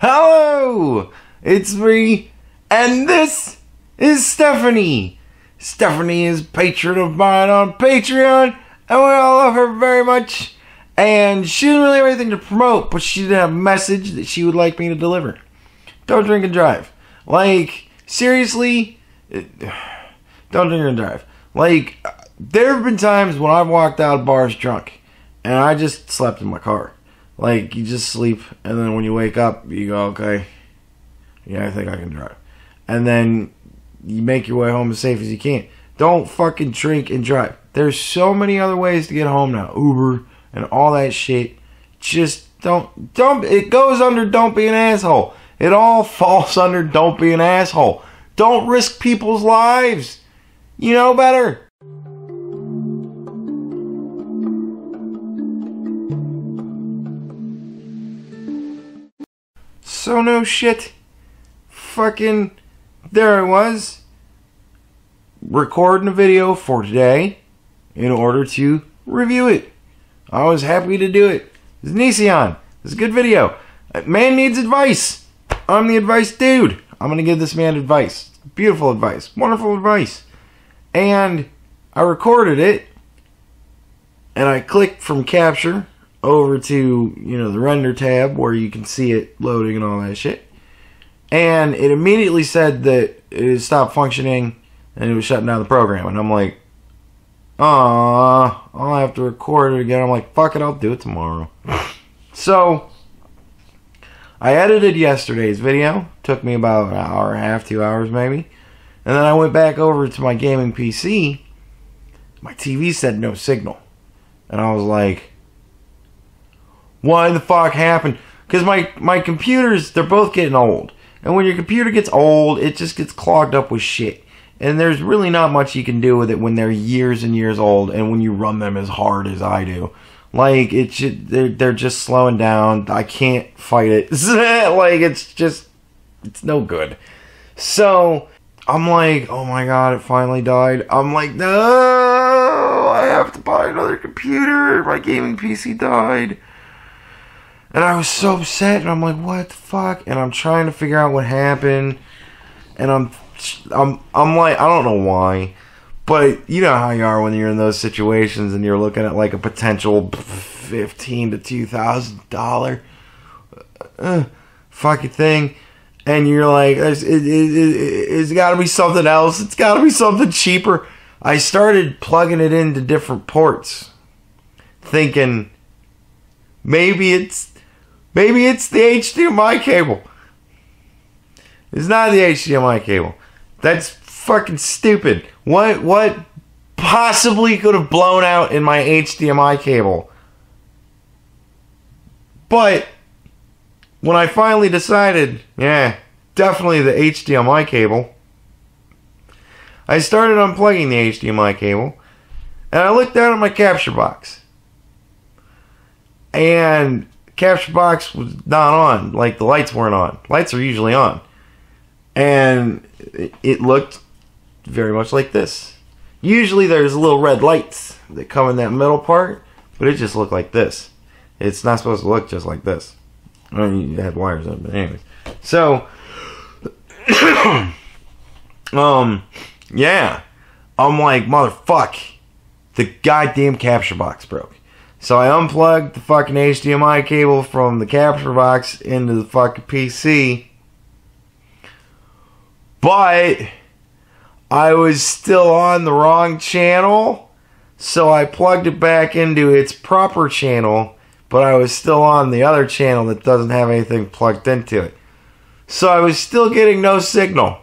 Hello! It's me, and this is Stephanie. Stephanie is a patron of mine on Patreon, and we all love her very much. And she didn't really have anything to promote, but she did have a message that she would like me to deliver. Don't drink and drive. Like, seriously, don't drink and drive. Like, there have been times when I've walked out of bars drunk, and I just slept in my car. Like, you just sleep, and then when you wake up, you go, okay, yeah, I think I can drive. And then you make your way home as safe as you can. Don't fucking drink and drive. There's so many other ways to get home now. Uber and all that shit. Just don't, it goes under don't be an asshole. It all falls under don't be an asshole. Don't risk people's lives. You know better. So no shit. Fucking, there I was, recording a video for today in order to review it. I was happy to do it. It's Onision. It's a good video. Man needs advice. I'm the advice dude. I'm going to give this man advice. Beautiful advice. Wonderful advice. And I recorded it, and I clicked from capture over to, the render tab where you can see it loading and all that shit. And it immediately said that it had stopped functioning and it was shutting down the program. And I'm like, I'll have to record it again. I'm like, fuck it, I'll do it tomorrow. So, I edited yesterday's video. Took me about an hour and a half, 2 hours maybe. And then I went back over to my gaming PC. My TV said no signal. And I was like, what the fuck happened? Because my computers, they're both getting old. And when your computer gets old, it just gets clogged up with shit. And there's really not much you can do with it when they're years and years old and when you run them as hard as I do. Like, they're just slowing down. I can't fight it. Like, it's no good. So, I'm like, oh my god, it finally died. I'm like, no, I have to buy another computer. My gaming PC died. And I was so upset, and I'm like, what the fuck? And I'm trying to figure out what happened. And I'm like, I don't know why. But you know how you are when you're in those situations and you're looking at like a potential $1,500 to $2,000 fucking thing. And you're like, it's got to be something else. It's got to be something cheaper. I started plugging it into different ports, thinking maybe it's the HDMI cable. It's not the HDMI cable. That's fucking stupid. What possibly could have blown out in my HDMI cable? But when I finally decided, yeah, definitely the HDMI cable, I started unplugging the HDMI cable, and I looked down at my capture box. And capture box was not on. Like, the lights weren't on. Lights are usually on. And it looked very much like this. Usually there's little red lights that come in that middle part, but it just looked like this. It's not supposed to look just like this. I mean, you had wires on it, but anyways. So, yeah. I'm like, motherfuck. The goddamn capture box broke. So I unplugged the fucking HDMI cable from the capture box into the fucking PC. But I was still on the wrong channel. So I plugged it back into its proper channel. But I was still on the other channel that doesn't have anything plugged into it. So I was still getting no signal.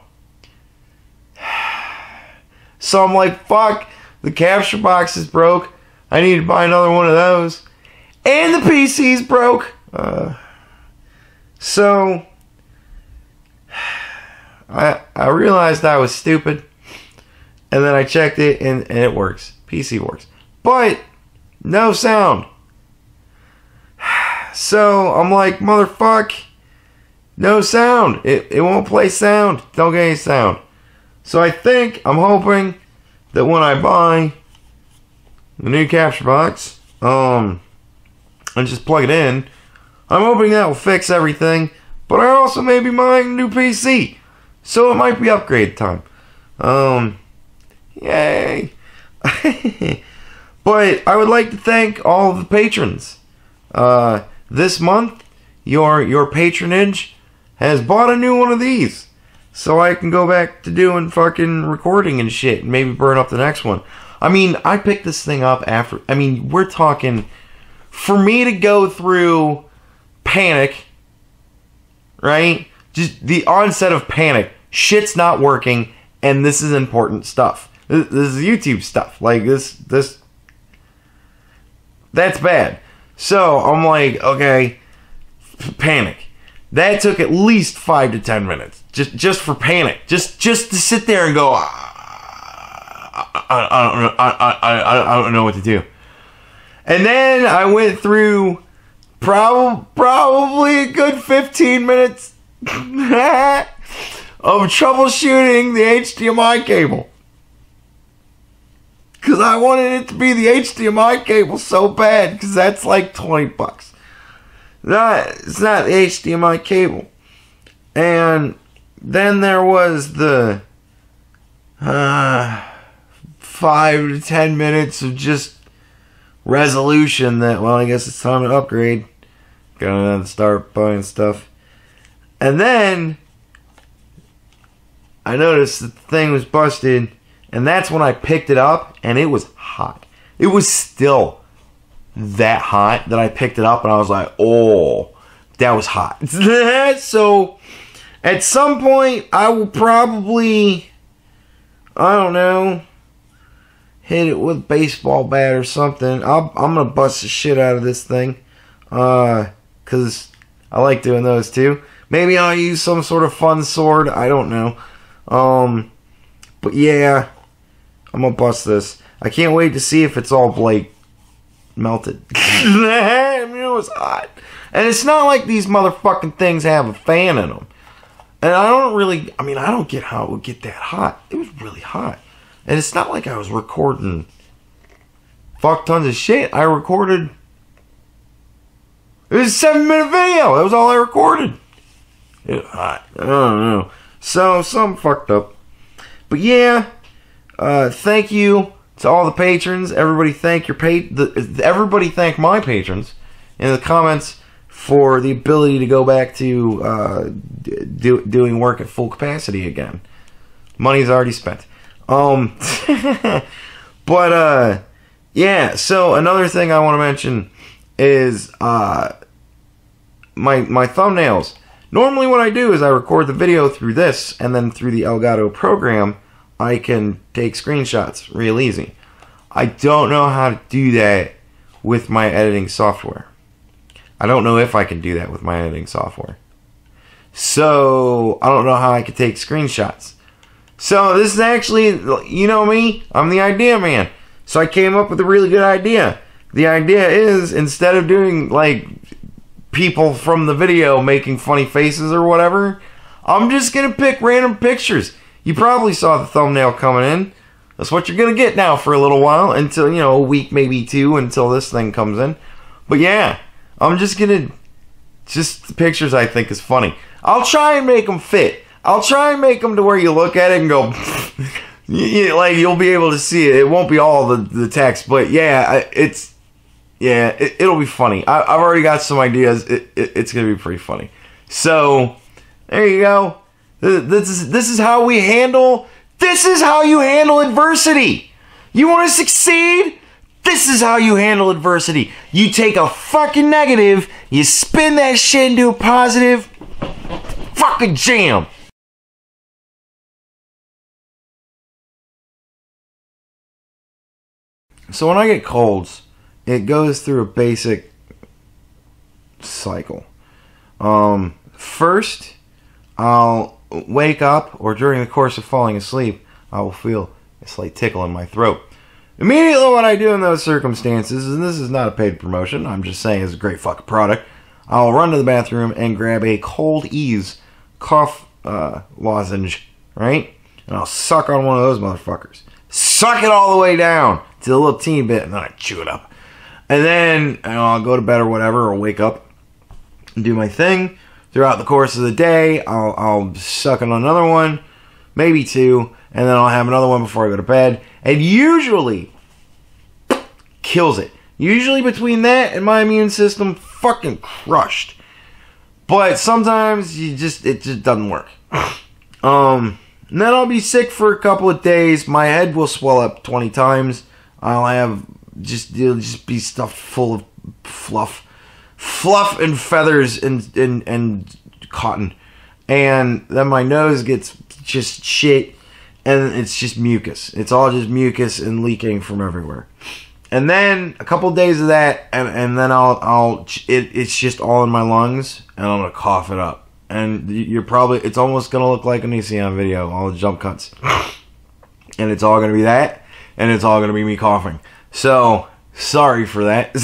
So I'm like, fuck, the capture box is broke. I need to buy another one of those. And the PC's broke. So I realized I was stupid. And then I checked it and it works. PC works. But no sound. So I'm like, motherfuck. No sound. It won't play sound. Don't get any sound. So I'm hoping that when I buy the new capture box, and just plug it in, I'm hoping that will fix everything. but I also may be buying a new PC. So it might be upgrade time. Yay. But I would like to thank all of the patrons. This month, your patronage has bought a new one of these. So I can go back to doing fucking recording and shit and maybe burn up the next one. I mean, I picked this thing up after... I mean, we're talking... For me to go through panic, right? Just the onset of panic. Shit's not working, and this is important stuff. This is YouTube stuff. Like, this... That's bad. So, I'm like, okay, panic. That took at least 5 to 10 minutes. Just for panic. Just to sit there and go, I don't know what to do. And then I went through probably a good 15 minutes of troubleshooting the HDMI cable. Because I wanted it to be the HDMI cable so bad, because that's like $20. It's not the HDMI cable. And then there was the 5 to 10 minutes of just resolution that, well, I guess it's time to upgrade. Gonna start buying stuff. And then I noticed that the thing was busted, and that's when I picked it up, and it was hot. It was still that hot that I picked it up, and I was like, oh, that was hot. So at some point I will probably, I don't know, hit it with a baseball bat or something. I'm gonna bust the shit out of this thing, cause I like doing those too. Maybe I'll use some sort of fun sword, I don't know. But yeah, I'm gonna bust this. I can't wait to see if it's all like melted. I mean, it was hot, and it's not like these motherfucking things have a fan in them. And I don't get how it would get that hot. It was really hot. And it's not like I was recording fuck tons of shit. It was a 7-minute video. That was all I recorded. It was hot. I don't know. So, something fucked up. But yeah, thank you to all the patrons. Everybody thank everybody thank my patrons in the comments for the ability to go back to doing work at full capacity again. Money's already spent. But yeah, so another thing I want to mention is my thumbnails. Normally what I do is I record the video through this, and then through the Elgato program I can take screenshots real easy. I don't know how to do that with my editing software. I don't know if I can do that with my editing software. So I don't know how I could take screenshots. So this is actually, you know me, I'm the idea man. So I came up with a really good idea. The idea is, instead of doing like people from the video making funny faces or whatever, I'm just gonna pick random pictures. You probably saw the thumbnail coming in. That's what you're gonna get now for a little while, until, you know, a week, maybe 2, until this thing comes in. But yeah, I'm just gonna, just the pictures I think is funny. I'll try and make them fit. I'll try and make them to where you look at it and go, like, you'll be able to see it. It won't be all the text, but yeah, it'll be funny. I've already got some ideas. It's gonna be pretty funny. So there you go. This is how we handle. This is how you handle adversity. You want to succeed? This is how you handle adversity. You take a fucking negative, you spin that shit into a positive. Fucking jam. So when I get colds, it goes through a basic cycle. First, I'll wake up, or during the course of falling asleep, I will feel a slight tickle in my throat. Immediately what I do in those circumstances, and this is not a paid promotion, I'm just saying it's a great fucking product, I'll run to the bathroom and grab a Cold Ease cough lozenge, right? And I'll suck on one of those motherfuckers. Suck it all the way down to a little teeny bit, and then I chew it up. And then I'll go to bed or whatever, or wake up and do my thing. If throughout the course of the day. I'll suck on another one, maybe two, and then I'll have another one before I go to bed. And usually kills it. Usually between that and my immune system, fucking crushed. But sometimes it just doesn't work. And then I'll be sick for a couple of days. My head will swell up 20 times. It'll just be stuffed full of fluff and feathers and cotton. And then my nose gets just shit, and it's just mucus. It's all just mucus and leaking from everywhere. And then a couple of days of that, and then it's just all in my lungs, and I'm gonna cough it up. And it's almost gonna look like an Onision video, all the jump cuts. And it's all gonna be that, and it's all gonna be me coughing. So, sorry for that.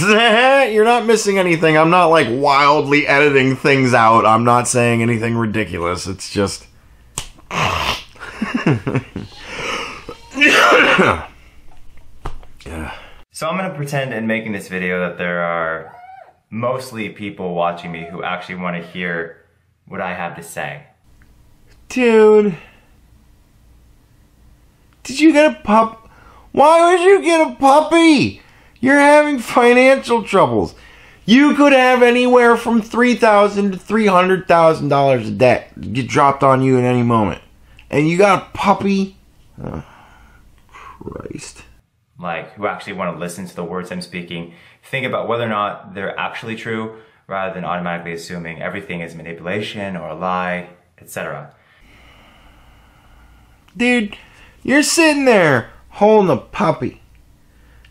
You're not missing anything. I'm not like wildly editing things out. I'm not saying anything ridiculous. It's just... Yeah. So I'm going to pretend in making this video that there are mostly people watching me who actually want to hear what I have to say. Dude. Did you get a pup? Why would you get a puppy? You're having financial troubles. You could have anywhere from $3,000 to $300,000 of debt get dropped on you at any moment. And you got a puppy? Oh, Christ. Like, who actually want to listen to the words I'm speaking, think about whether or not they're actually true, rather than automatically assuming everything is manipulation or a lie, etc. Dude, you're sitting there holding a puppy,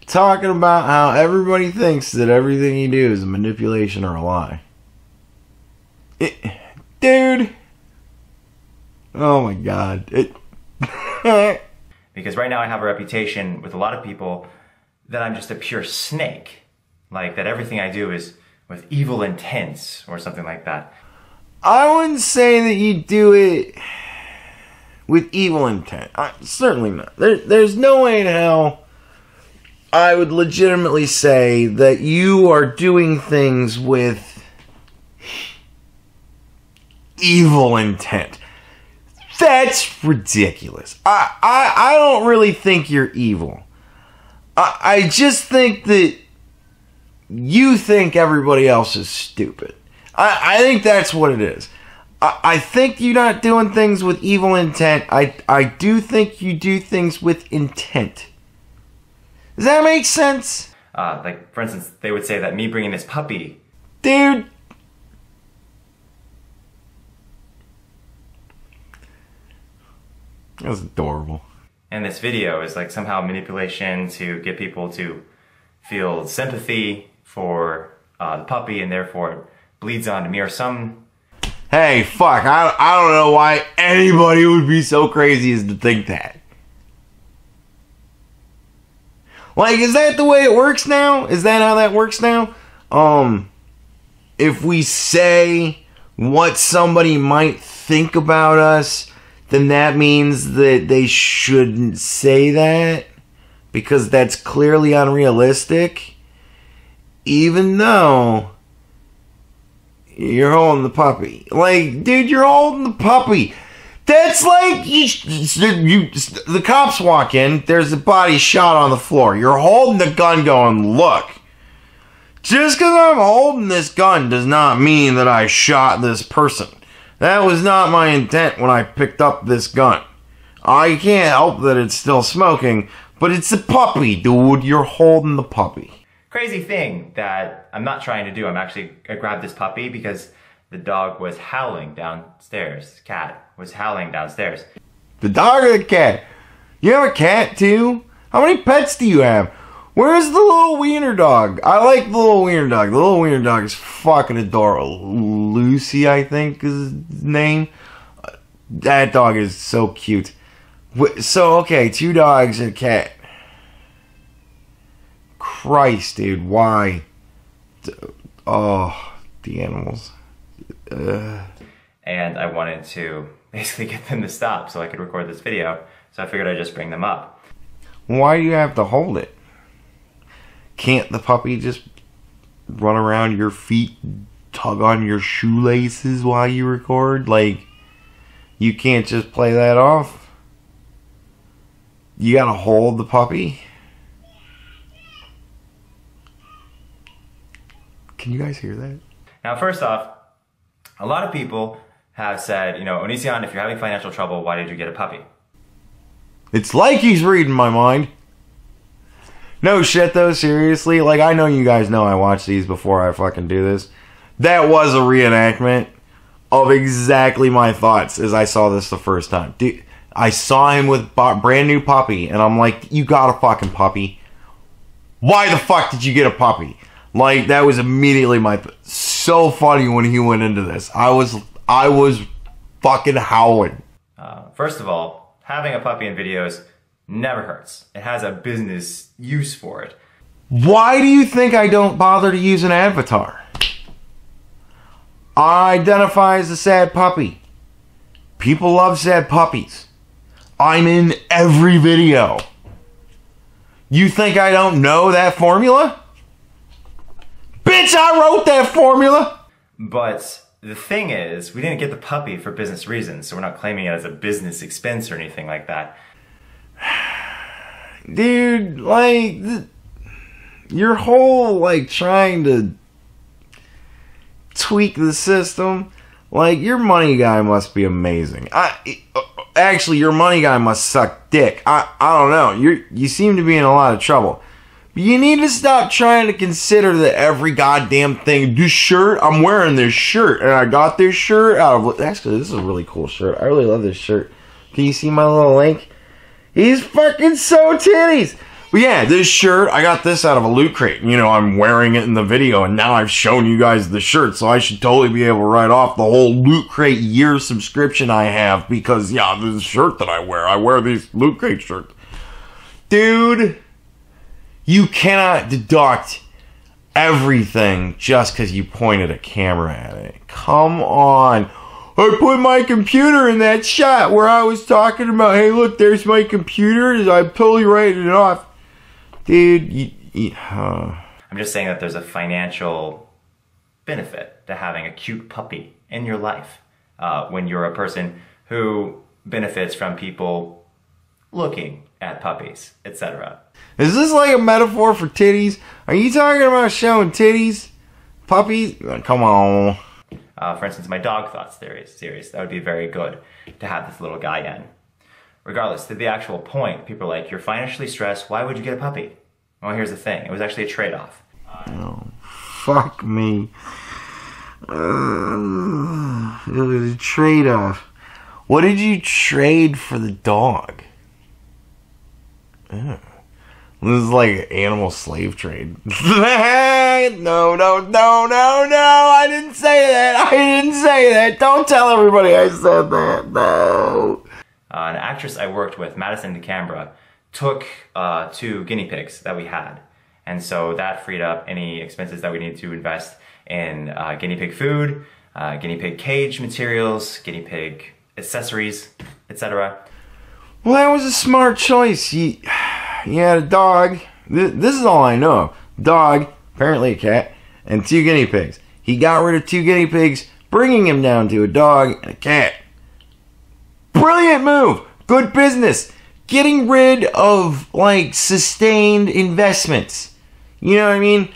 talking about how everybody thinks that everything you do is a manipulation or a lie. Dude. Oh my God. Because right now I have a reputation with a lot of people that I'm just a pure snake. Like, that everything I do is with evil intents or something like that. I wouldn't say that you do it with evil intent. Certainly not. There's no way in hell I would legitimately say that you are doing things with evil intent. That's ridiculous. I don't really think you're evil. I just think that you think everybody else is stupid. I think that's what it is. I think you're not doing things with evil intent. I do think you do things with intent. Does that make sense? Like, for instance, they would say that me bringing this puppy... Dude. That was adorable. And this video is like somehow manipulation to get people to feel sympathy for the puppy, and therefore it bleeds onto me or some... Hey, fuck, I don't know why anybody would be so crazy as to think that. Like, is that the way it works now? Is that how that works now? If we say what somebody might think about us, then that means that they shouldn't say that, because that's clearly unrealistic, even though you're holding the puppy. Like, dude, you're holding the puppy. That's like, the cops walk in, there's a body shot on the floor. You're holding the gun going, look, just because I'm holding this gun does not mean that I shot this person. That was not my intent when I picked up this gun. I can't help that it's still smoking, but it's a puppy, dude. You're holding the puppy. Crazy thing that I'm not trying to do. I grabbed this puppy because the dog was howling downstairs. The cat was howling downstairs. The dog or the cat? You have a cat too? How many pets do you have? Where's the little wiener dog? I like the little wiener dog. The little wiener dog is fucking adorable. Lucy, I think, is his name. That dog is so cute. So, okay, 2 dogs and a cat. Christ, dude, why? Oh, the animals. And I wanted to basically get them to stop so I could record this video. So I figured I'd just bring them up. Why do you have to hold it? Can't the puppy just run around your feet tug on your shoelaces while you record? Like, you can't just play that off? You gotta hold the puppy? Can you guys hear that? Now, first off, a lot of people have said, you know, Onision, if you're having financial trouble, why did you get a puppy? It's like he's reading my mind. No shit though, seriously. Like, I know you guys know I watch these before I fucking do this. That was a reenactment of exactly my thoughts as I saw this the first time. Dude, I saw him with brand new puppy, and I'm like, you got a fucking puppy. Why the fuck did you get a puppy? Like, that was immediately so funny when he went into this. I was fucking howling. First of all, having a puppy in videos never hurts. It has a business use for it. Why do you think I don't bother to use an avatar? I identify as a sad puppy. People love sad puppies. I'm in every video. You think I don't know that formula? Bitch, I wrote that formula! But the thing is, we didn't get the puppy for business reasons, so we're not claiming it as a business expense or anything like that. Dude, like, your whole, like, trying to tweak the system, like, your money guy must be amazing. Actually, your money guy must suck dick. I don't know. You seem to be in a lot of trouble. But you need to stop trying to consider that every goddamn thing. This shirt, I'm wearing this shirt, and I got this shirt out of... Actually, this is a really cool shirt. I really love this shirt. Can you see my little link? He's fucking so titties. But yeah, this shirt, I got this out of a Loot Crate. You know, I'm wearing it in the video, and now I've shown you guys the shirt, so I should totally be able to write off the whole Loot Crate year subscription I have, because, yeah, this shirt that I wear these Loot Crate shirts. Dude, you cannot deduct everything just because you pointed a camera at it. Come on. I put my computer in that shot where I was talking about, hey, look, there's my computer. I'm totally writing it off. Dude, I'm just saying that there's a financial benefit to having a cute puppy in your life when you're a person who benefits from people looking at puppies, etc. Is this like a metaphor for titties? Are you talking about showing titties? Puppies? Come on. For instance, my dog thoughts series. That would be very good to have this little guy in. Regardless, to the actual point, people are like, you're financially stressed, why would you get a puppy? Well, here's the thing. It was actually a trade-off. Oh, fuck me. It was a trade-off. What did you trade for the dog? This is like animal slave trade. No, I didn't say that. Don't tell everybody I said that. No. An actress I worked with, Madison DeCambra, took 2 guinea pigs that we had. And so that freed up any expenses that we needed to invest in guinea pig food, guinea pig cage materials, guinea pig accessories, etc. Well, that was a smart choice. You had a dog. This is all I know. Dog, apparently a cat, and 2 guinea pigs. He got rid of 2 guinea pigs, bringing him down to a dog and a cat. Brilliant move. Good business. Getting rid of, like, sustained investments. You know what I mean?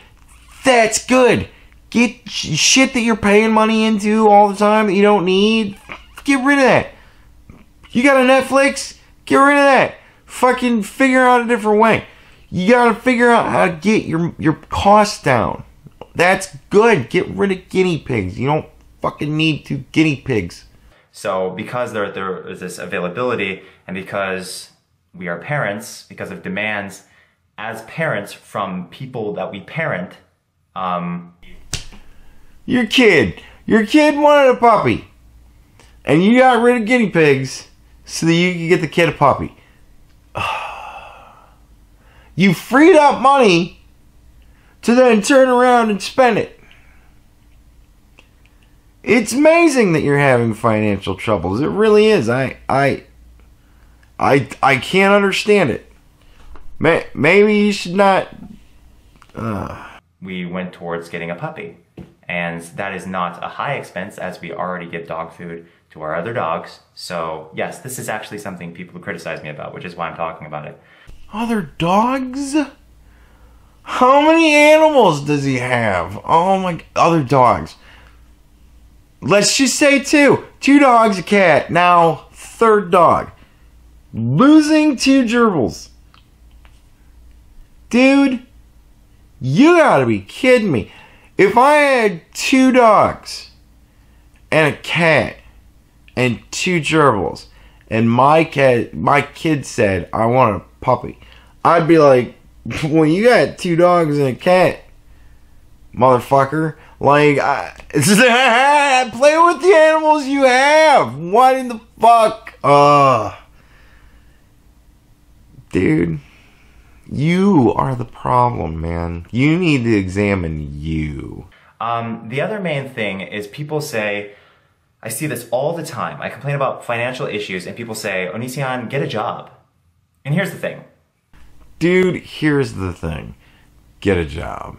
That's good. Get shit that you're paying money into all the time that you don't need. Get rid of that. You got a Netflix? Get rid of that. Fucking figure out a different way. You gotta figure out how to get your costs down. That's good. Get rid of guinea pigs. You don't fucking need 2 guinea pigs. So because there is this availability, and because we are parents, because of demands as parents from people that we parent, Your kid wanted a puppy, and you got rid of guinea pigs so that you could get the kid a puppy. You freed up money to then turn around and spend it. It's amazing that you're having financial troubles. It really is. I can't understand it. Maybe you should not. We went towards getting a puppy. And that is not a high expense, as we already give dog food to our other dogs. So yes, this is actually something people criticize me about, which is why I'm talking about it. Other dogs? How many animals does he have? Oh my, other dogs. Let's just say 2. 2 dogs, a cat. Now, 3rd dog. Losing 2 gerbils. Dude, you gotta be kidding me. If I had 2 dogs and a cat and 2 gerbils, and my kid said, I want a puppy, I'd be like, well, you got 2 dogs and a cat, motherfucker. Like, play with the animals you have. What in the fuck? Dude, you are the problem, man. You need to examine you. The other main thing is people say, I see this all the time. I complain about financial issues and people say, Onision, get a job. And here's the thing. Dude, here's the thing. Get a job.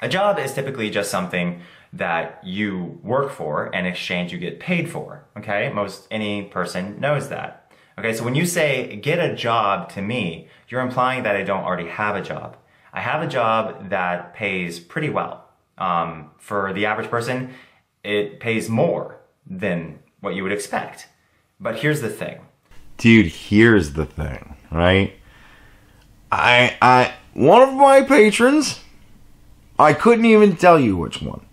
A job is typically just something that you work for and in exchange you get paid for, okay? Any person knows that. Okay, so when you say, get a job to me, you're implying that I don't already have a job. I have a job that pays pretty well. For the average person, it pays more than what you would expect. But here's the thing. Dude, here's the thing, right? One of my patrons, I couldn't even tell you which one,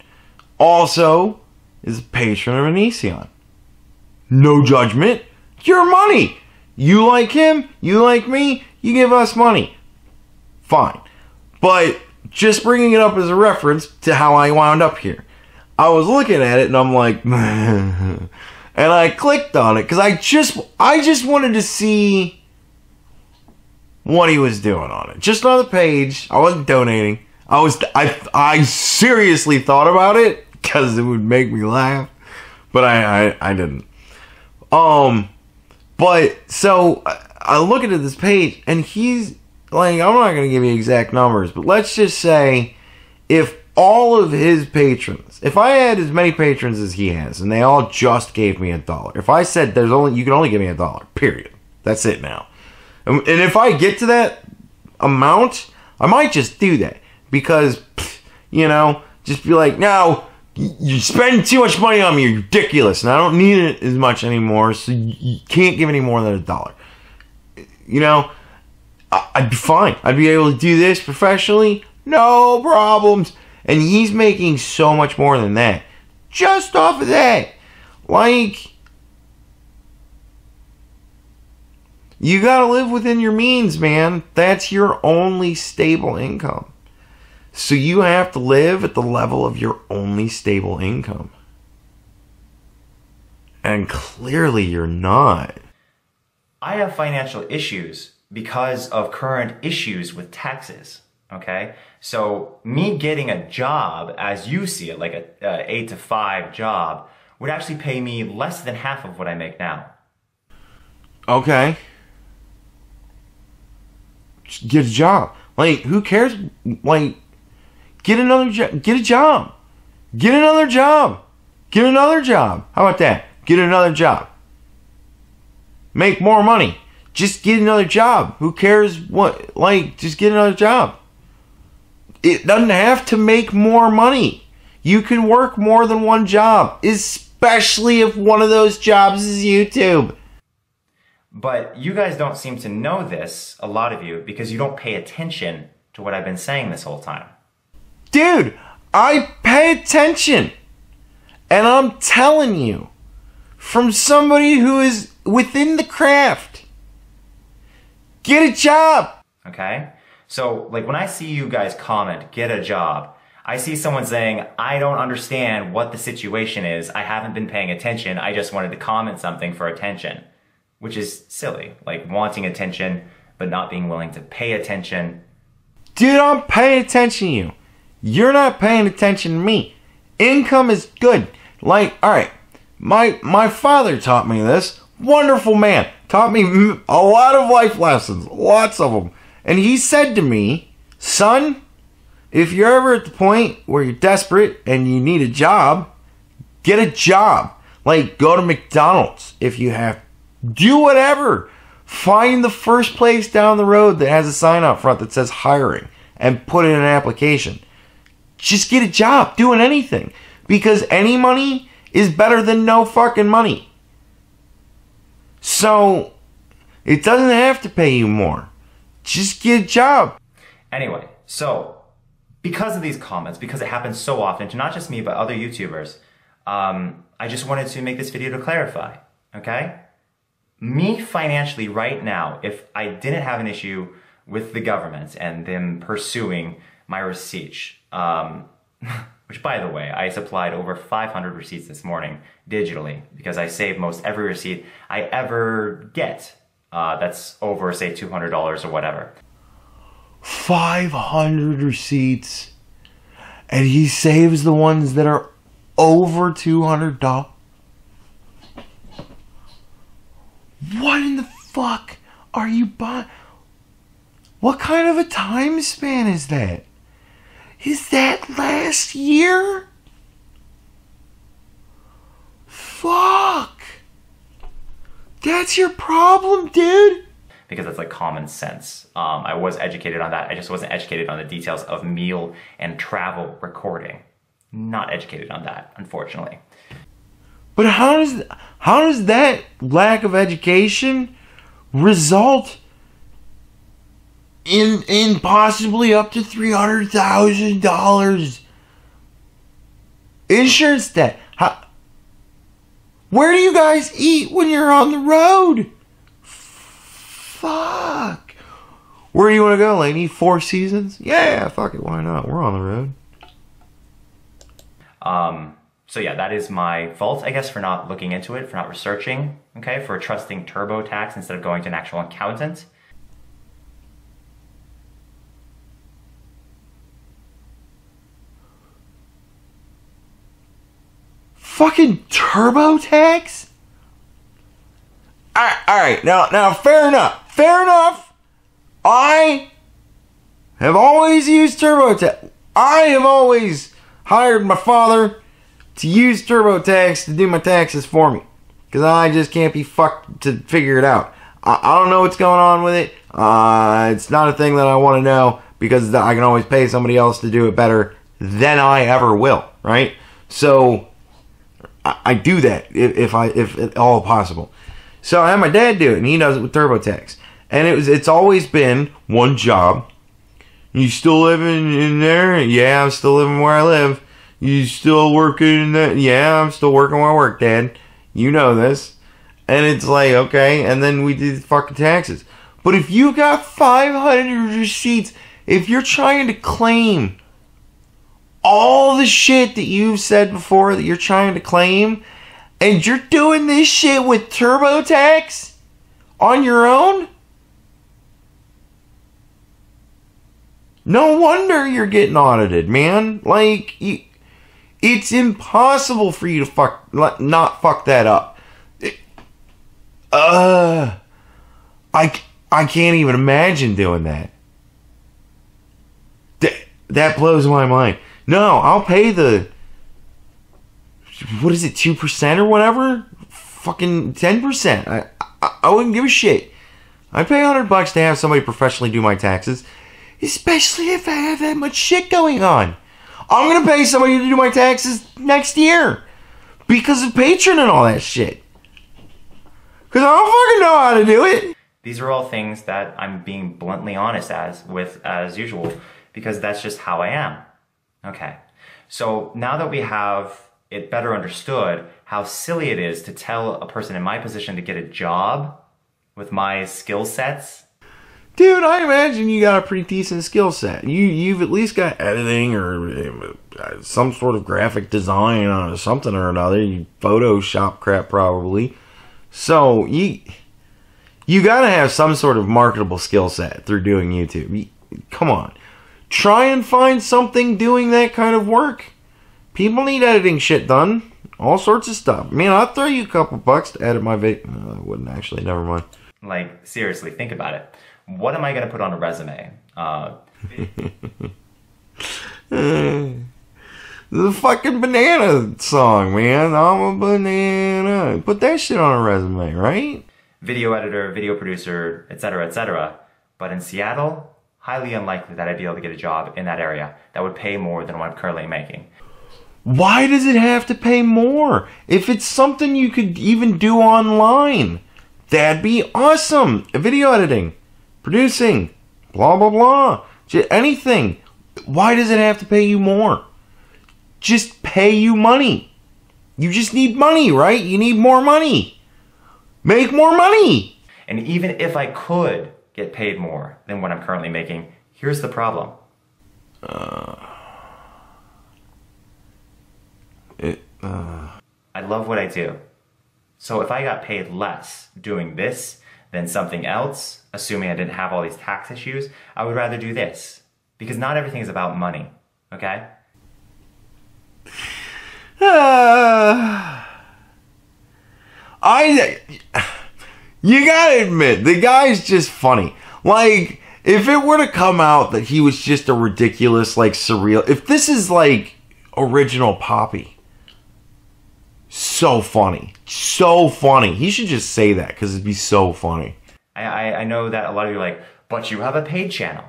also is a patron of Onision. No judgment. Your money. You like him, you like me, you give us money. Fine. But just bringing it up as a reference to how I wound up here. I was looking at it and I'm like, and I clicked on it because I just wanted to see what he was doing on it. Just on the page. I wasn't donating. I seriously thought about it because it would make me laugh, but I didn't. But so I look at this page and he's like, I'm not going to give you exact numbers, but let's just say if all of his patrons, if I had as many patrons as he has and they all just gave me $1, if I said you can only give me $1, period. That's it now. And if I get to that amount, I might just do that because, just be like, no, you're spending too much money on me. You're ridiculous. And I don't need it as much anymore. So you can't give any more than $1. I'd be fine. I'd be able to do this professionally. No problems. And he's making so much more than that. Just off of that. Like, you gotta live within your means, man. That's your only stable income. So you have to live at the level of your only stable income. And clearly you're not. I have financial issues because of current issues with taxes, okay? So me getting a job, as you see it, like a 8 to 5 job, would actually pay me less than half of what I make now. Okay. Just get a job. Like, who cares? Like, get another job. Get a job. Get another job. Get another job. How about that? Get another job. Make more money. Just get another job. Who cares what? Like, just get another job. It doesn't have to make more money. You can work more than one job, especially if one of those jobs is YouTube. But you guys don't seem to know this, a lot of you, because you don't pay attention to what I've been saying this whole time. Dude, I pay attention. And I'm telling you, from somebody who is within the craft, get a job. Okay? So, like, when I see you guys comment, get a job, I see someone saying, I don't understand what the situation is. I haven't been paying attention. I just wanted to comment something for attention. Which is silly. Like, wanting attention, but not being willing to pay attention. Dude, I'm paying attention to you. You're not paying attention to me. Income is good. Like, alright, my father taught me this. Wonderful man. Taught me a lot of life lessons. Lots of them. And he said to me, son, if you're ever at the point where you're desperate and you need a job, get a job. Like, go to McDonald's if you have. Do whatever. Find the first place down the road that has a sign out front that says hiring and put in an application. Just get a job doing anything. Because any money is better than no fucking money. So, it doesn't have to pay you more. Just get a job. Anyway, so, because of these comments, because it happens so often to not just me, but other YouTubers, I just wanted to make this video to clarify, okay? Me financially right now, if I didn't have an issue with the government and them pursuing my receipts, which by the way, I supplied over 500 receipts this morning digitally because I save most every receipt I ever get. That's over, say, $200 or whatever. 500 receipts, and he saves the ones that are over $200. What in the fuck are you buying? What kind of a time span is that? Is that last year? Fuck. That's your problem, dude? Because that's like common sense. I was educated on that. I just wasn't educated on the details of meal and travel recording. Not educated on that, unfortunately. But how does that lack of education result in possibly up to $300,000 insurance debt? Where do you guys eat when you're on the road? Fuck. Where do you want to go, lady? Four Seasons? Yeah, fuck it. Why not? We're on the road. So yeah, that is my fault, I guess, for not looking into it, for not researching, okay, for trusting TurboTax instead of going to an actual accountant. Fucking TurboTax? Alright, now fair enough. I have always used TurboTax. I have always hired my father to use TurboTax to do my taxes for me. Because I just can't be fucked to figure it out. I don't know what's going on with it. It's not a thing that I want to know because I can always pay somebody else to do it better than I ever will, right? So I do that if at all possible. So I have my dad do it, and he does it with TurboTax. And it's always been one job. You still living in there? Yeah, I'm still living where I live. You still working in that? Yeah, I'm still working where I work, Dad. You know this. And it's like, okay, and then we do the fucking taxes. But if you got 500 receipts, if you're trying to claim all the shit that you've said before that you're trying to claim, and you're doing this shit with TurboTax on your own, no wonder you're getting audited, man. Like, it's impossible for you to not fuck that up. I can't even imagine doing that. That blows my mind. No, I'll pay the, what is it, 2% or whatever? Fucking 10%. I wouldn't give a shit. I pay $100 to have somebody professionally do my taxes, especially if I have that much shit going on. I'm going to pay somebody to do my taxes next year because of Patreon and all that shit. Because I don't fucking know how to do it. These are all things that I'm being bluntly honest as usual, because that's just how I am. Okay. So now that we have it better understood how silly it is to tell a person in my position to get a job with my skill sets. Dude, I imagine you got a pretty decent skill set. You've at least got editing or some sort of graphic design or something or another. You Photoshop crap probably. So you gotta have some sort of marketable skill set through doing YouTube. Come on. Try and find something doing that kind of work. People need editing shit done. All sorts of stuff. I mean, I'll throw you a couple bucks to edit my video. No, I wouldn't actually. Never mind. Like, seriously, think about it. What am I going to put on a resume? The fucking banana song, man. I'm a banana. Put that shit on a resume, right? Video editor, video producer, etc., etc. But in Seattle, highly unlikely that I'd be able to get a job in that area that would pay more than what I'm currently making. Why does it have to pay more? If it's something you could even do online, that'd be awesome. Video editing, producing, blah, blah, blah. Anything. Why does it have to pay you more? Just pay you money. You just need money, right? You need more money. Make more money. And even if I could get paid more than what I'm currently making, here's the problem. I love what I do. So if I got paid less doing this than something else, assuming I didn't have all these tax issues, I would rather do this. Because not everything is about money, okay? You gotta admit, the guy's just funny. Like, if it were to come out that he was just a ridiculous, like, surreal... If this is, like, original Poppy... So funny. So funny. He should just say that, because it'd be so funny. I know that a lot of you are like, but you have a paid channel.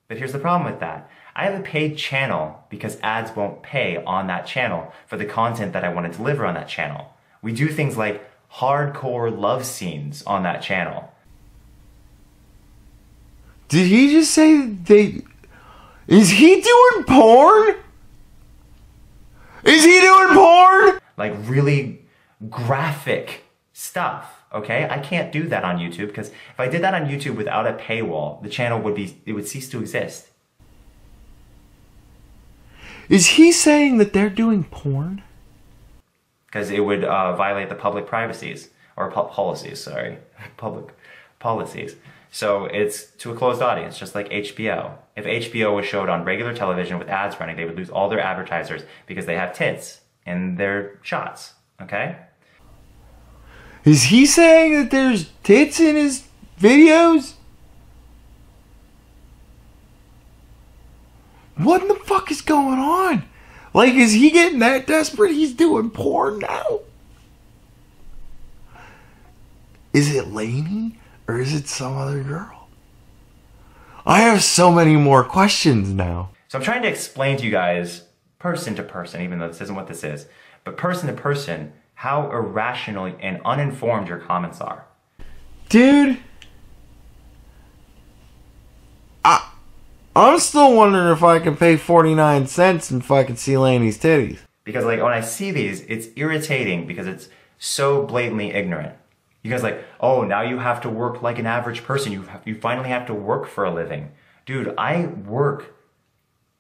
But here's the problem with that. I have a paid channel because ads won't pay on that channel for the content that I want to deliver on that channel. We do things like hardcore love scenes on that channel. Did he just say they... Is he doing porn? Is he doing porn? Like really graphic stuff, okay? I can't do that on YouTube because if I did that on YouTube without a paywall, the channel would cease to exist. Is he saying that they're doing porn? Because it would violate the public privacies, or policies, sorry. Public policies. So it's to a closed audience, just like HBO. If HBO was showed on regular television with ads running, they would lose all their advertisers because they have tits in their shots, okay? Is he saying that there's tits in his videos? What in the fuck is going on? Like, is he getting that desperate? He's doing porn now? Is it Lainey or is it some other girl? I have so many more questions now. So I'm trying to explain to you guys, person to person, even though this isn't what this is, but person to person, how irrational and uninformed your comments are. Dude, I'm still wondering if I can pay 49 cents and fucking see Lainey's titties. Because like when I see these, it's irritating because it's so blatantly ignorant. You guys like, oh, now you have to work like an average person. You finally have to work for a living. Dude, I work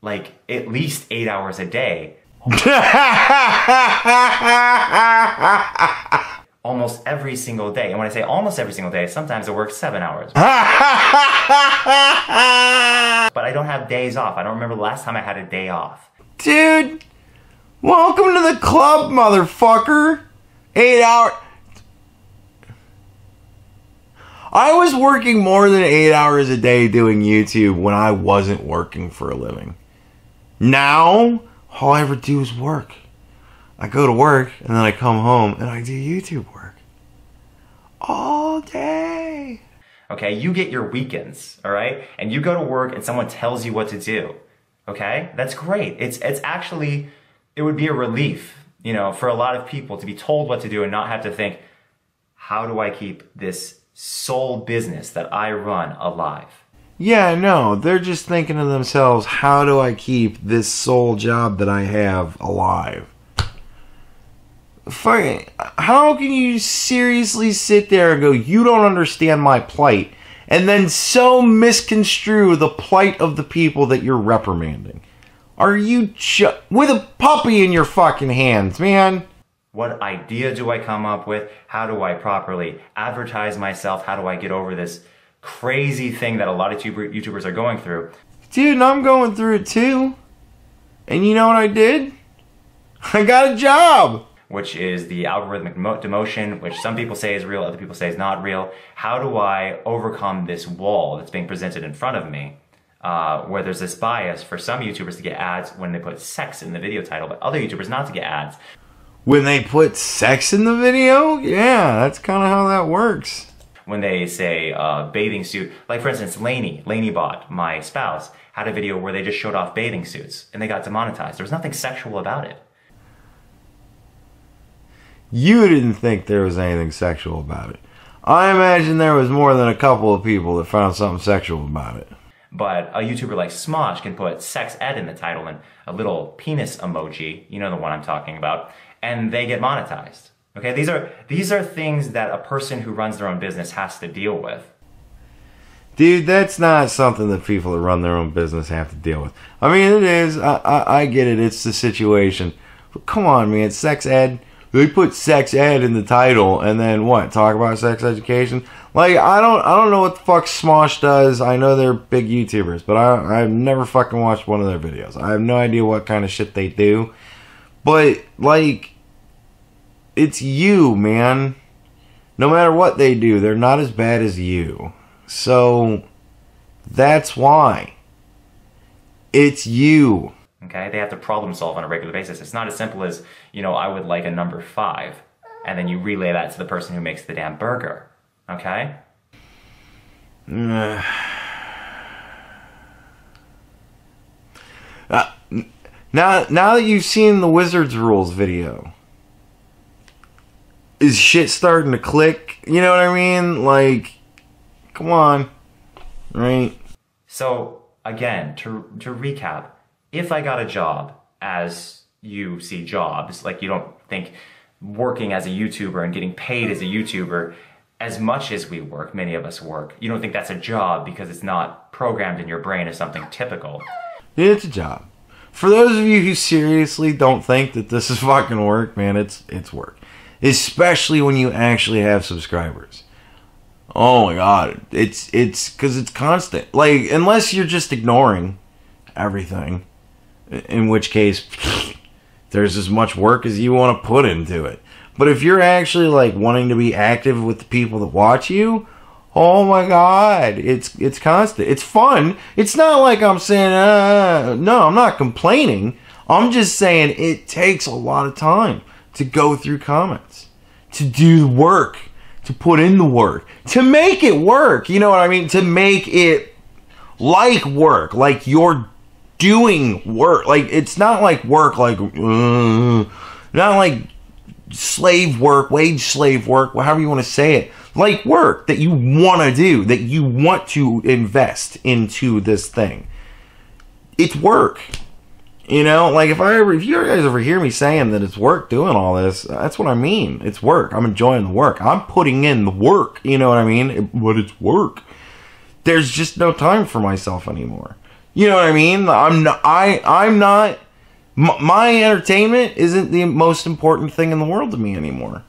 like at least 8 hours a day. Almost every single day. And when I say almost every single day, sometimes I work 7 hours. But I don't have days off. I don't remember the last time I had a day off. Dude, welcome to the club, motherfucker. 8 hours. I was working more than 8 hours a day doing YouTube when I wasn't working for a living. Now, all I ever do is work. I go to work, and then I come home, and I do YouTube work. All day. Okay, you get your weekends, all right? And you go to work, and someone tells you what to do. Okay? That's great. It's actually, it would be a relief, you know, for a lot of people to be told what to do and not have to think, how do I keep this sole business that I run alive? Yeah, no, they're just thinking to themselves, how do I keep this sole job that I have alive? Fucking, how can you seriously sit there and go, you don't understand my plight, and then so misconstrue the plight of the people that you're reprimanding? Are you with a puppy in your fucking hands, man? What idea do I come up with? How do I properly advertise myself? How do I get over this crazy thing that a lot of YouTubers are going through? Dude, I'm going through it too. And you know what I did? I got a job. Which is the algorithmic demotion, which some people say is real, other people say is not real. How do I overcome this wall that's being presented in front of me where there's this bias for some YouTubers to get ads when they put sex in the video title, but other YouTubers not to get ads. When they put sex in the video? Yeah, that's kind of how that works. When they say bathing suit, like for instance, Lainey Bot, my spouse, had a video where they just showed off bathing suits and they got demonetized. There was nothing sexual about it. You didn't think there was anything sexual about it. I imagine there was more than a couple of people that found something sexual about it. But a YouTuber like Smosh can put sex ed in the title and a little penis emoji, you know the one I'm talking about, and they get monetized. Okay, these are things that a person who runs their own business has to deal with. Dude, that's not something that people that run their own business have to deal with. I mean, it is. I get it. It's the situation. But come on, man. Sex ed. They put sex ed in the title and then what? Talk about sex education? Like, I don't know what the fuck Smosh does. I know they're big YouTubers, but I've never fucking watched one of their videos. I have no idea what kind of shit they do. But, like, it's you, man. No matter what they do, they're not as bad as you. So, that's why. It's you. Okay, they have to problem solve on a regular basis. It's not as simple as, you know, I would like a number 5, and then you relay that to the person who makes the damn burger. Okay? Now that you've seen the Wizard's Rules video, is shit starting to click? You know what I mean? Like, come on. Right? So, again, to recap, if I got a job as you see jobs, like you don't think working as a YouTuber and getting paid as a YouTuber as much as we work, many of us work, you don't think that's a job because it's not programmed in your brain as something typical. It's a job. For those of you who seriously don't think that this is fucking work, man, it's work. Especially when you actually have subscribers. Oh my god, it's because it's constant. Like, unless you're just ignoring everything, in which case there's as much work as you want to put into it. But if you're actually like wanting to be active with the people that watch you, oh my god, it's constant. It's fun. It's not like I'm saying no, I'm not complaining. I'm just saying it takes a lot of time to go through comments, to do the work, to put in the work, to make it work. You know what I mean? To make it like work, like you're doing work. Like, it's not like work, like not like slave work, wage slave work, however you want to say it. Like work that you want to do, that you want to invest into this thing. It's work. You know, like if you guys ever hear me saying that it's work doing all this, that's what I mean. It's work. I'm enjoying the work. I'm putting in the work. You know what I mean? But it's work. There's just no time for myself anymore. You know what I mean? My entertainment isn't the most important thing in the world to me anymore.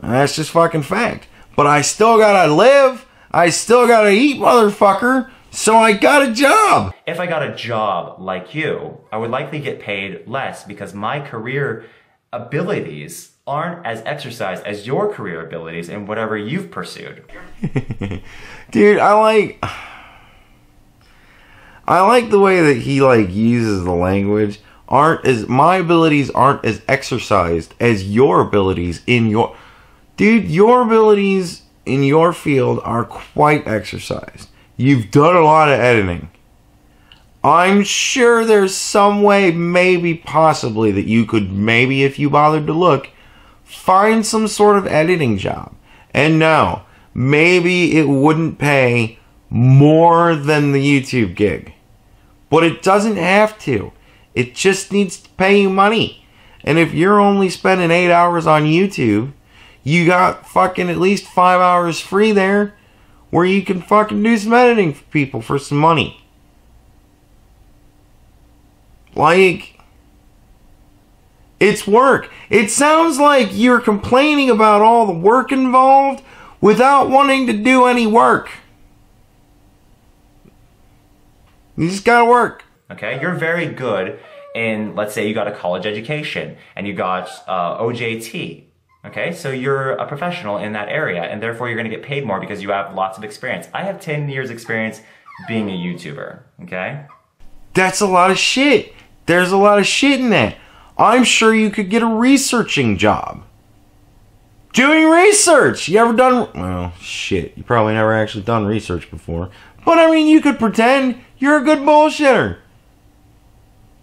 That's just fucking fact. But I still gotta live. I still gotta eat, motherfucker. So I got a job. If I got a job like you, I would likely get paid less because my career abilities aren't as exercised as your career abilities in whatever you've pursued. Dude, I like the way that he like uses the language. My abilities aren't as exercised as your abilities in your... Dude, your abilities in your field are quite exercised. You've done a lot of editing. I'm sure there's some way, maybe, possibly, that you could, maybe if you bothered to look, find some sort of editing job. And no, maybe it wouldn't pay more than the YouTube gig. But it doesn't have to. It just needs to pay you money. And if you're only spending 8 hours on YouTube, you got fucking at least 5 hours free there where you can fucking do some editing for people for some money. Like, it's work. It sounds like you're complaining about all the work involved without wanting to do any work. You just gotta work. Okay, you're very good in, let's say you got a college education and you got OJT. Okay, so you're a professional in that area and therefore you're going to get paid more because you have lots of experience. I have 10 years experience being a YouTuber, okay? That's a lot of shit. There's a lot of shit in that. I'm sure you could get a researching job. Doing research! You ever done... Well, shit. You probably never actually done research before. But, I mean, you could pretend you're a good bullshitter.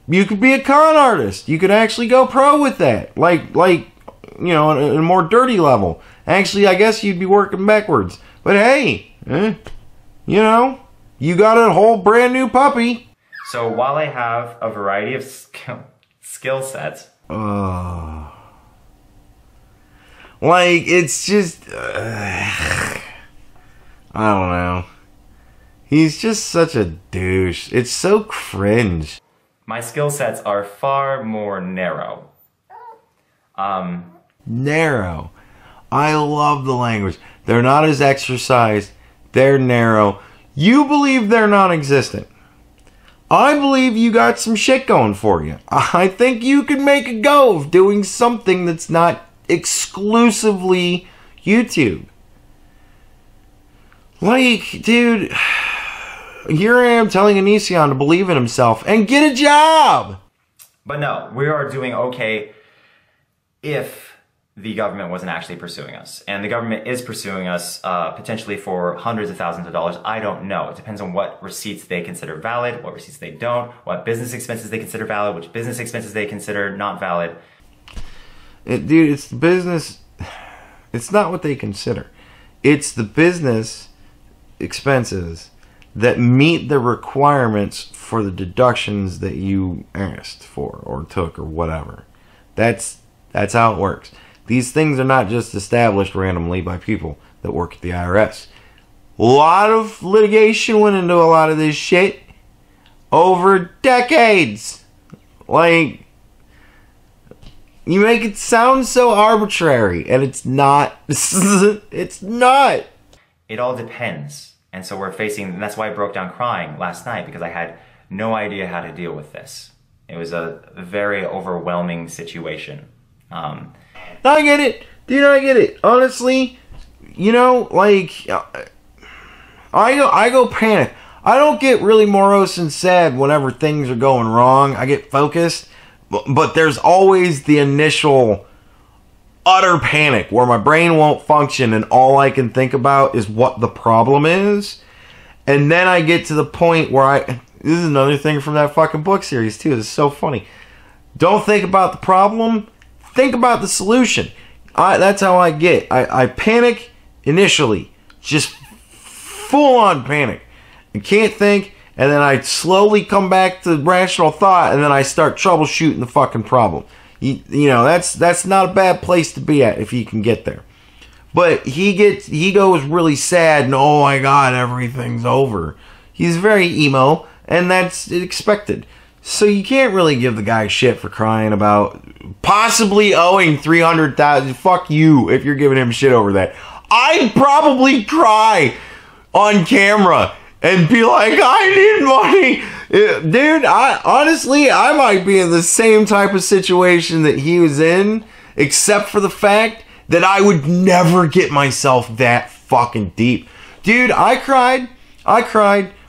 You could be a con artist. You could actually go pro with that. Like you know, at a more dirty level. Actually, I guess you'd be working backwards. But hey, you know, you got a whole brand new puppy. So while I have a variety of skill sets... like, it's just... I don't know. He's just such a douche. It's so cringe. My skill sets are far more narrow. Narrow. I love the language. They're not as exercised. They're narrow. You believe they're non-existent. I believe you got some shit going for you. I think you could make a go of doing something that's not exclusively YouTube. Like, dude, here I am telling Onision to believe in himself and get a job. But no, we are doing okay if the government wasn't actually pursuing us. And the government is pursuing us potentially for hundreds of thousands of dollars. I don't know. It depends on what receipts they consider valid, what receipts they don't, what business expenses they consider valid, which business expenses they consider not valid. Dude, it's the business. It's not what they consider. It's the business expenses that meet the requirements for the deductions that you asked for or took or whatever. That's how it works. These things are not just established randomly by people that work at the IRS. A lot of litigation went into a lot of this shit over decades. Like, you make it sound so arbitrary, and it's not. It's not. It all depends. And so we're facing, and that's why I broke down crying last night, because I had no idea how to deal with this. It was a very overwhelming situation. I get it. Dude, I get it. Honestly, you know, like, I go panic. I don't get really morose and sad whenever things are going wrong. I get focused. But there's always the initial utter panic where my brain won't function and all I can think about is what the problem is. And then I get to the point where this is another thing from that fucking book series too. It's so funny. Don't think about the problem. Think about the solution. That's how I get. I panic initially. Just full on panic. I can't think. And then I slowly come back to rational thought, and then I start troubleshooting the fucking problem. You know, that's not a bad place to be at if you can get there. But he goes really sad, and oh my god, everything's over. He's very emo, and that's expected. So you can't really give the guy shit for crying about possibly owing $300,000. Fuck you if you're giving him shit over that. I'd probably cry on camera and be like, I need money. Dude, I might be in the same type of situation that he was in, except for the fact that I would never get myself that fucking deep. Dude, I cried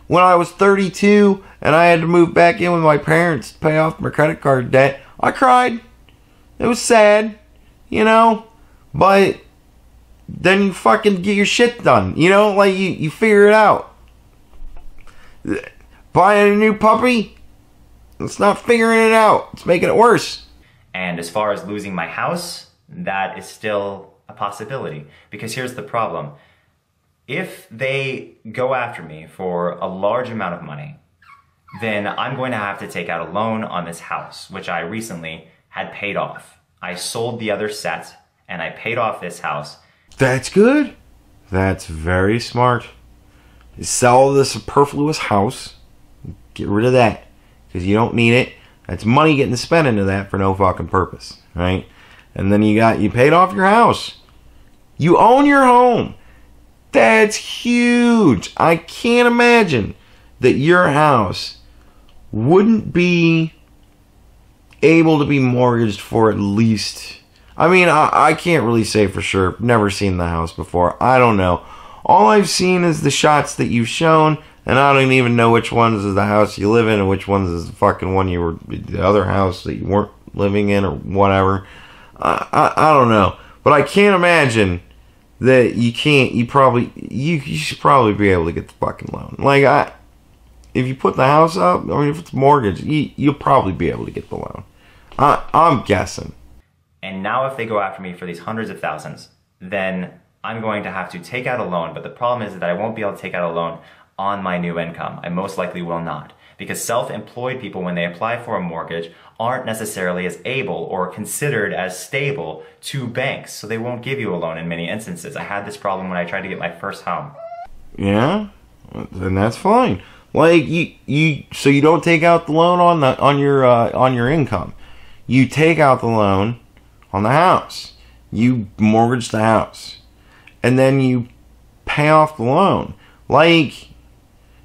when I was 32 and I had to move back in with my parents to pay off my credit card debt. I cried. It was sad, you know, but then you fucking get your shit done, you know, like you figure it out. Buying a new puppy, it's not figuring it out. It's making it worse. And as far as losing my house, that is still a possibility. Because here's the problem. If they go after me for a large amount of money, then I'm going to have to take out a loan on this house, which I recently had paid off. I sold the other set, and I paid off this house. That's good. That's very smart. Sell the superfluous house. Get rid of that. Because you don't need it. That's money getting spent into that for no fucking purpose. Right? And then you paid off your house. You own your home. That's huge. I can't imagine that your house wouldn't be able to be mortgaged for at least... I mean, I can't really say for sure. Never seen the house before. I don't know. All I've seen is the shots that you've shown. And I don't even know which ones is the house you live in and which ones is the fucking one the other house that you weren't living in or whatever. I don't know. But I can't imagine that you should probably be able to get the fucking loan. Like, if you put the house up, I mean, if it's mortgage, you'll probably be able to get the loan. I'm guessing. And now if they go after me for these hundreds of thousands, then I'm going to have to take out a loan. But the problem is that I won't be able to take out a loan on my new income. I most likely will not. Because self-employed people, when they apply for a mortgage, aren't necessarily as able or considered as stable to banks. So they won't give you a loan in many instances. I had this problem when I tried to get my first home. Yeah, then that's fine. Like, so you don't take out the loan on your income. You take out the loan on the house. You mortgage the house. And then you pay off the loan. Like,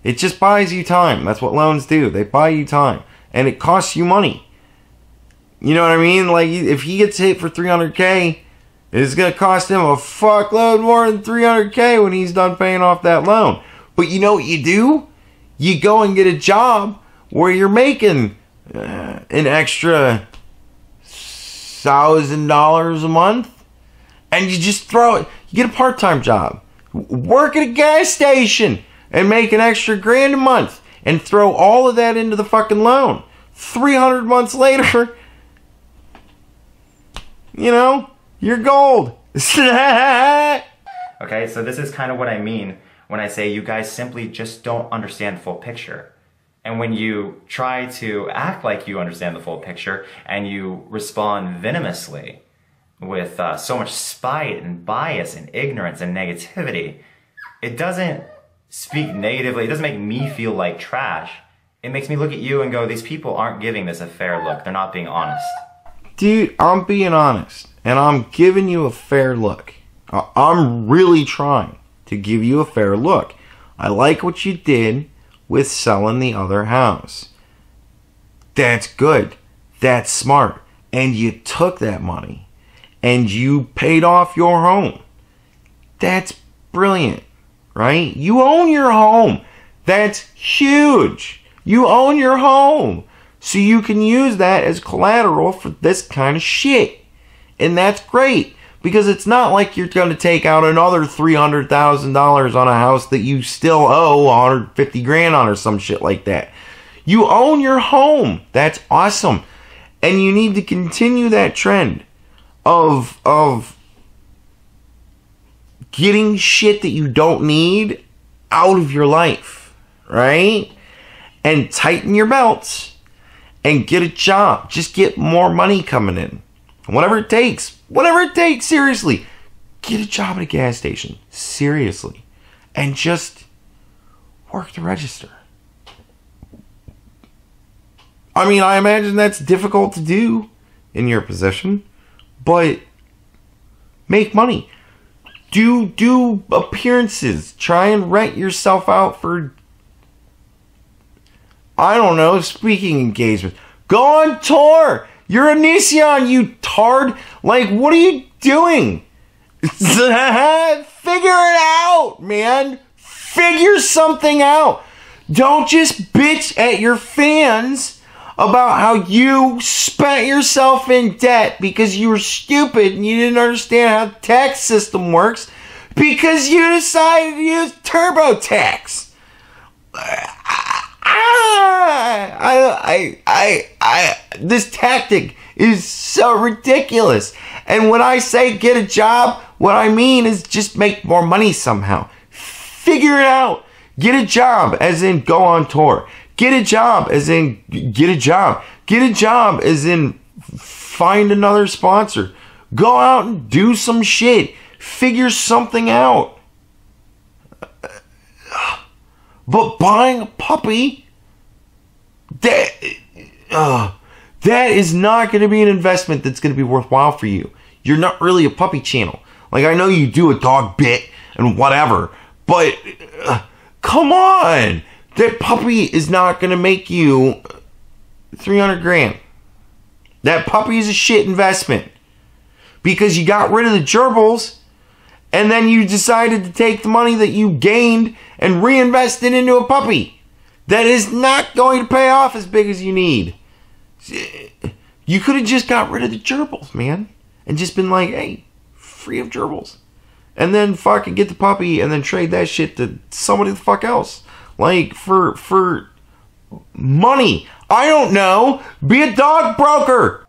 it just buys you time. That's what loans do. They buy you time. And it costs you money. You know what I mean? Like, if he gets hit for $300K, it's going to cost him a fuckload more than $300K when he's done paying off that loan. But you know what you do? You go and get a job where you're making an extra $1,000 a month. And you just throw it. You get a part-time job. Work at a gas station. And make an extra $1,000 a month. And throw all of that into the fucking loan. 300 months later, you know, you're gold. Okay, so this is kind of what I mean when I say you guys simply just don't understand the full picture. And when you try to act like you understand the full picture and you respond venomously with so much spite and bias and ignorance and negativity, it doesn't speak negatively. It doesn't make me feel like trash. It makes me look at you and go, these people aren't giving this a fair look. They're not being honest. Dude, I'm being honest. And I'm giving you a fair look. I'm really trying to give you a fair look. I like what you did with selling the other house. That's good. That's smart. And you took that money. And you paid off your home. That's brilliant. Right? You own your home. That's huge. You own your home. So you can use that as collateral for this kind of shit. And that's great. Because it's not like you're going to take out another $300,000 on a house that you still owe $150,000 on or some shit like that. You own your home. That's awesome. And you need to continue that trend of getting shit that you don't need out of your life, right? And tighten your belts and get a job. Just get more money coming in. Whatever it takes. Whatever it takes, seriously. Get a job at a gas station. Seriously. And just work the register. I mean, I imagine that's difficult to do in your position. But make money. Do appearances. Try and rent yourself out for, I don't know, speaking engagements. Go on tour. You're Onision, you tard. Like, what are you doing? Figure it out, man. Figure something out. Don't just bitch at your fans about how you spent yourself in debt because you were stupid and you didn't understand how the tax system works because you decided to use TurboTax. This tactic is so ridiculous. And when I say get a job, what I mean is just make more money somehow. Figure it out. Get a job, as in go on tour. Get a job, as in get a job. Get a job, as in find another sponsor. Go out and do some shit. Figure something out. But buying a puppy, that is not going to be an investment that's going to be worthwhile for you. You're not really a puppy channel. Like, I know you do a dog bit and whatever, but come on. That puppy is not going to make you $300,000. That puppy is a shit investment. Because you got rid of the gerbils and then you decided to take the money that you gained and reinvest it into a puppy that is not going to pay off as big as you need. You could have just got rid of the gerbils, man, and just been like, hey, free of gerbils. And then fucking get the puppy and then trade that shit to somebody the fuck else. Like, for money. I don't know. Be a dog broker.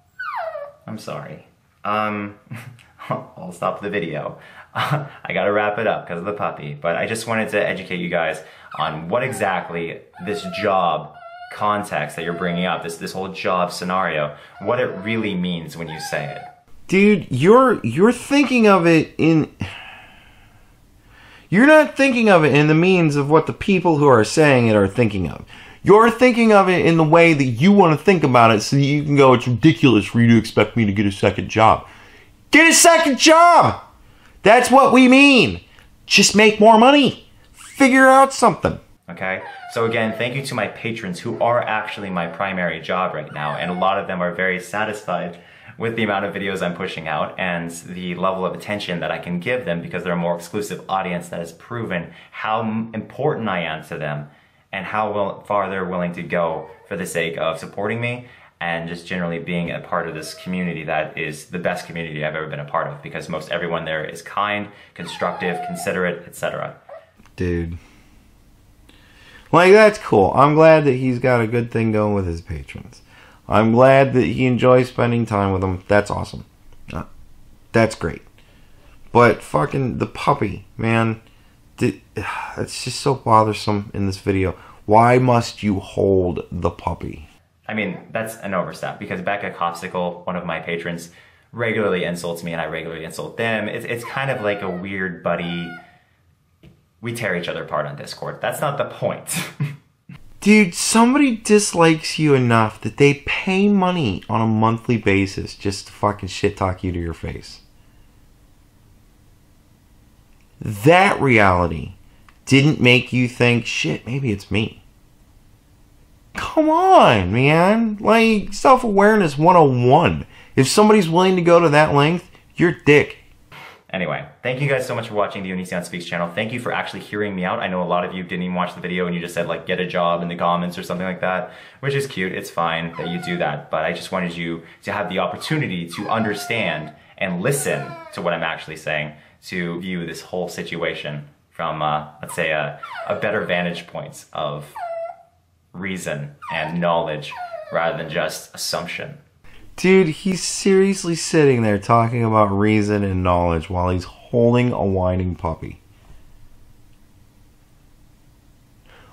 I'm sorry. I'll stop the video. I gotta wrap it up because of the puppy. But I just wanted to educate you guys on what exactly this job context that you're bringing up, this whole job scenario, what it really means when you say it. Dude, you're thinking of it in... You're not thinking of it in the means of what the people who are saying it are thinking of. You're thinking of it in the way that you want to think about it so that you can go, it's ridiculous for you to expect me to get a second job. Get a second job! That's what we mean. Just make more money. Figure out something. Okay? So again, thank you to my patrons who are actually my primary job right now, and a lot of them are very satisfied with the amount of videos I'm pushing out and the level of attention that I can give them because they're a more exclusive audience that has proven how important I am to them and how far they're willing to go for the sake of supporting me and just generally being a part of this community that is the best community I've ever been a part of because most everyone there is kind, constructive, considerate, etc. Dude. Like, that's cool. I'm glad that he's got a good thing going with his patrons. I'm glad that he enjoys spending time with them. That's awesome. That's great. But fucking the puppy, man. It's just so bothersome in this video. Why must you hold the puppy? I mean, that's an overstep because Becca Copsicle, one of my patrons, regularly insults me and I regularly insult them. It's kind of like a weird buddy. We tear each other apart on Discord. That's not the point. Dude, somebody dislikes you enough that they pay money on a monthly basis just to fucking shit talk you to your face. That reality didn't make you think, shit, maybe it's me. Come on, man. Like, self-awareness 101. If somebody's willing to go to that length, you're a dick. Anyway, thank you guys so much for watching the Onision Speaks channel. Thank you for actually hearing me out. I know a lot of you didn't even watch the video and you just said like get a job in the comments or something like that, which is cute. It's fine that you do that, but I just wanted you to have the opportunity to understand and listen to what I'm actually saying, to view this whole situation from, let's say, a better vantage point of reason and knowledge rather than just assumption. Dude, he's seriously sitting there talking about reason and knowledge while he's holding a whining puppy.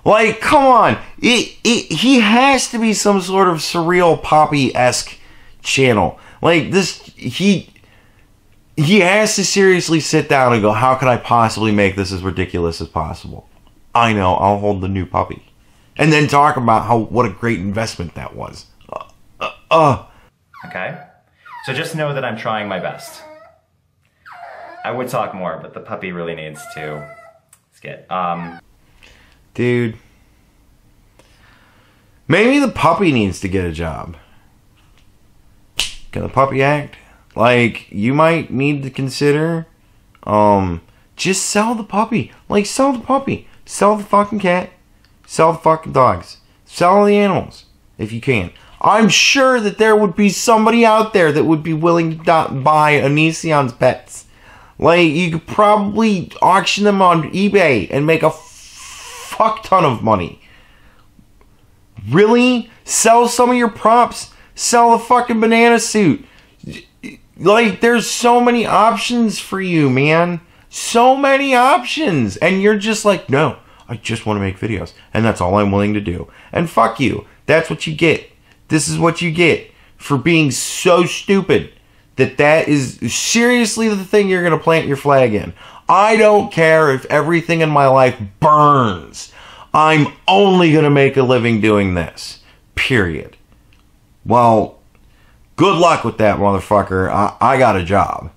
Like, come on. He has to be some sort of surreal poppy-esque channel. Like, this, he has to seriously sit down and go, how can I possibly make this as ridiculous as possible? I know, I'll hold the new puppy. And then talk about what a great investment that was. Okay? So just know that I'm trying my best. I would talk more, but the puppy really needs to skit. Dude. Maybe the puppy needs to get a job. Can the puppy act? Like, you might need to consider, just sell the puppy. Like, sell the puppy. Sell the fucking cat. Sell the fucking dogs. Sell all the animals, if you can. I'm sure that there would be somebody out there that would be willing to buy Onision's pets. Like, you could probably auction them on eBay and make a fuck ton of money. Really? Sell some of your props. Sell the fucking banana suit. Like, there's so many options for you, man. So many options. And you're just like, no, I just want to make videos. And that's all I'm willing to do. And fuck you. That's what you get. This is what you get for being so stupid that is seriously the thing you're going to plant your flag in. I don't care if everything in my life burns. I'm only going to make a living doing this. Period. Well, good luck with that, motherfucker. I got a job.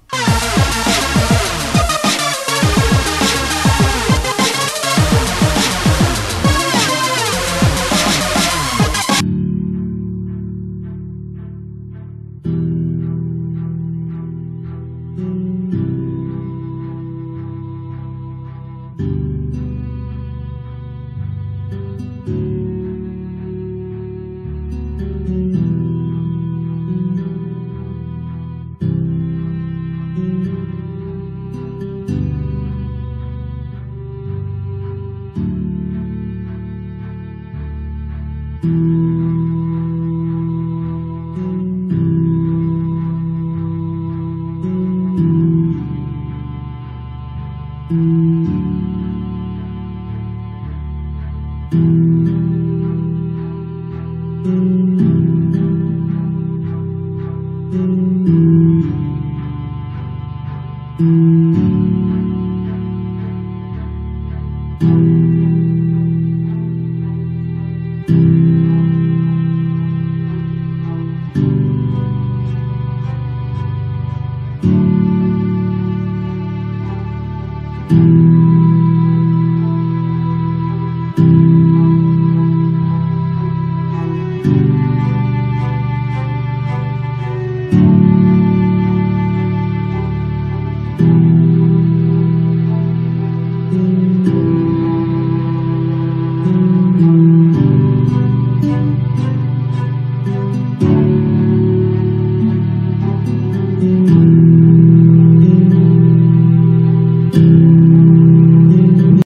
Bye.